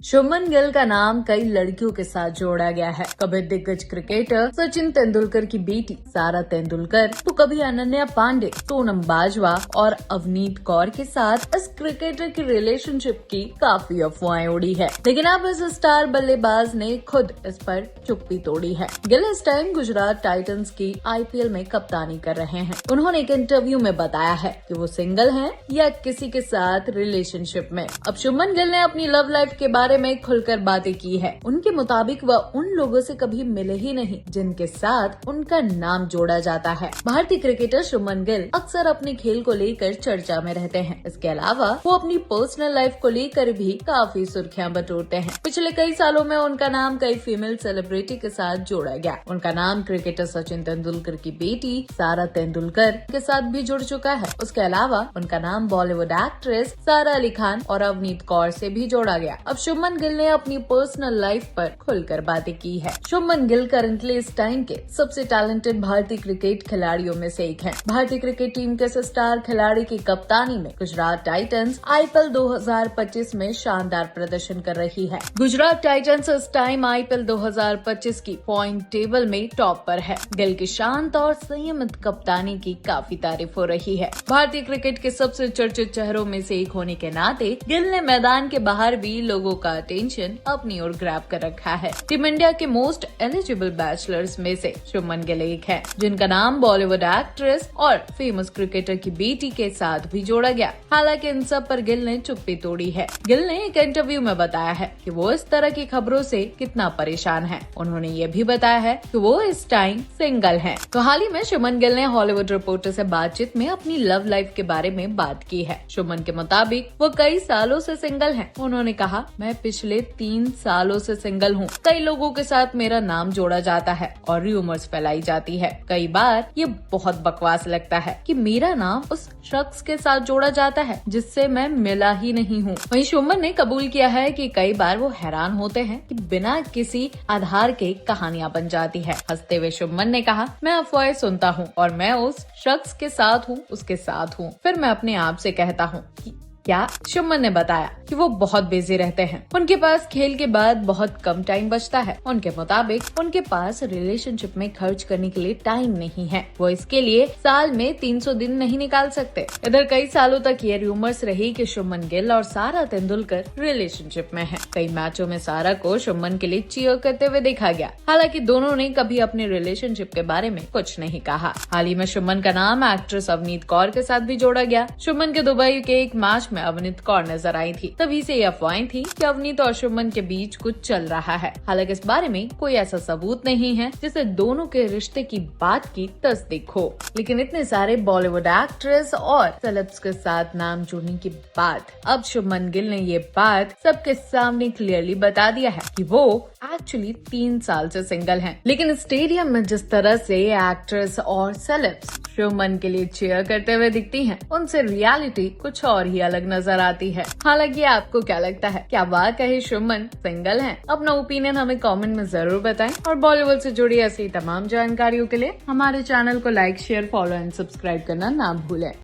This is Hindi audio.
शुभमन गिल का नाम कई लड़कियों के साथ जोड़ा गया है। कभी दिग्गज क्रिकेटर सचिन तेंदुलकर की बेटी सारा तेंदुलकर, तो कभी अनन्या पांडे, सोनम बाजवा और अवनीत कौर के साथ इस क्रिकेटर की रिलेशनशिप की काफी अफवाहें उड़ी है। लेकिन अब इस स्टार बल्लेबाज ने खुद इस पर चुप्पी तोड़ी है। गिल इस टाइम गुजरात टाइटंस की IPL में कप्तानी कर रहे हैं। उन्होंने एक इंटरव्यू में बताया है कि वो सिंगल हैं या किसी के साथ रिलेशनशिप में। अब शुभमन गिल ने अपनी लव लाइफ के बारे में खुलकर बातें की है। उनके मुताबिक वह उन लोगों से कभी मिले ही नहीं जिनके साथ उनका नाम जोड़ा जाता है। भारतीय क्रिकेटर शुभमन गिल अक्सर अपने खेल को लेकर चर्चा में रहते हैं। इसके अलावा वो अपनी पर्सनल लाइफ को लेकर भी काफी सुर्खियां बटोरते हैं। पिछले कई सालों में उनका नाम कई फीमेल सेलिब्रिटी के साथ जोड़ा गया। उनका नाम क्रिकेटर सचिन तेंदुलकर की बेटी सारा तेंदुलकर के साथ भी जुड़ चुका है। उसके अलावा उनका नाम बॉलीवुड एक्ट्रेस सारा अली खान और अवनीत कौर से भी जोड़ा गया। अब शुभमन गिल ने अपनी पर्सनल लाइफ पर खुलकर बातें की है। शुभमन गिल करंटली इस टाइम के सबसे टैलेंटेड भारतीय क्रिकेट खिलाड़ियों में से एक हैं। भारतीय क्रिकेट टीम के स्टार खिलाड़ी की कप्तानी में गुजरात टाइटंस IPL 2025 में शानदार प्रदर्शन कर रही है। गुजरात टाइटंस इस टाइम IPL 2025 की पॉइंट टेबल में टॉप पर है। गिल की शांत और संयमित कप्तानी की काफी तारीफ हो रही है। भारतीय क्रिकेट के सबसे चर्चित चेहरों में से एक होने के नाते गिल ने मैदान के बाहर भी लोगों का अटेंशन अपनी ओर ग्रैब कर रखा है। टीम इंडिया के मोस्ट एलिजिबल बैचलर्स में से शुभमन गिल एक है, जिनका नाम बॉलीवुड एक्ट्रेस और फेमस क्रिकेटर की बेटी के साथ भी जोड़ा गया। हालांकि इन सब पर गिल ने चुप्पी तोड़ी है। गिल ने एक इंटरव्यू में बताया है कि वो इस तरह की खबरों से कितना परेशान है। उन्होंने ये भी बताया है कि वो इस टाइम सिंगल हैं। तो हाल ही में शुभमन गिल ने हॉलीवुड रिपोर्टर से बातचीत में अपनी लव लाइफ के बारे में बात की है। शुभमन के मुताबिक वो कई सालों से सिंगल हैं। उन्होंने कहा, मैं पिछले 3 सालों से सिंगल हूँ। कई लोगों के साथ मेरा नाम जोड़ा जाता है और रूमर्स फैलाई जाती है। कई बार ये बहुत बकवास लगता है कि मेरा नाम उस शख्स के साथ जोड़ा जाता है जिससे मैं मिला ही नहीं हूँ। वहीं शुभमन ने कबूल किया है कि कई बार वो हैरान होते हैं कि बिना किसी आधार के कहानियां बन जाती है। हंसते हुए शुभमन ने कहा, मैं अफवाहें सुनता हूँ और मैं उस शख्स के साथ हूँ, उसके साथ हूँ, फिर मैं अपने आप से कहता हूँ कि क्या। शुभमन ने बताया कि वो बहुत बिजी रहते हैं। उनके पास खेल के बाद बहुत कम टाइम बचता है। उनके मुताबिक उनके पास रिलेशनशिप में खर्च करने के लिए टाइम नहीं है। वो इसके लिए साल में 300 दिन नहीं निकाल सकते। इधर कई सालों तक ये रूमर्स रही कि शुभमन गिल और सारा तेंदुलकर रिलेशनशिप में है। कई मैचों में सारा को शुभमन के लिए चीयर करते हुए देखा गया। हालांकि दोनों ने कभी अपने रिलेशनशिप के बारे में कुछ नहीं कहा। हाल ही में शुभमन का नाम एक्ट्रेस अवनीत कौर के साथ भी जोड़ा गया। शुभमन के दुबई के एक मैच में अवनीत कौर नजर आई थी। तभी से ये अफवाहें थी कि अवनीत और शुभमन के बीच कुछ चल रहा है। हालांकि इस बारे में कोई ऐसा सबूत नहीं है जिससे दोनों के रिश्ते की बात की तस्दीक हो। लेकिन इतने सारे बॉलीवुड एक्ट्रेस और सेलेब्स के साथ नाम जोड़ने के बाद अब शुभमन गिल ने ये बात सबके सामने क्लियरली बता दिया है कि वो एक्चुअली 3 साल से सिंगल हैं। लेकिन स्टेडियम में जिस तरह से एक्ट्रेस और सेलेब्स शुभमन के लिए चीयर करते हुए दिखती हैं, उनसे रियलिटी कुछ और ही अलग नजर आती है। हालांकि आपको क्या लगता है, क्या वाकई शुभमन सिंगल हैं? अपना ओपिनियन हमें कमेंट में जरूर बताएं और बॉलीवुड से जुड़ी ऐसी तमाम जानकारियों के लिए हमारे चैनल को like, share, follow and subscribe करना ना भूलें।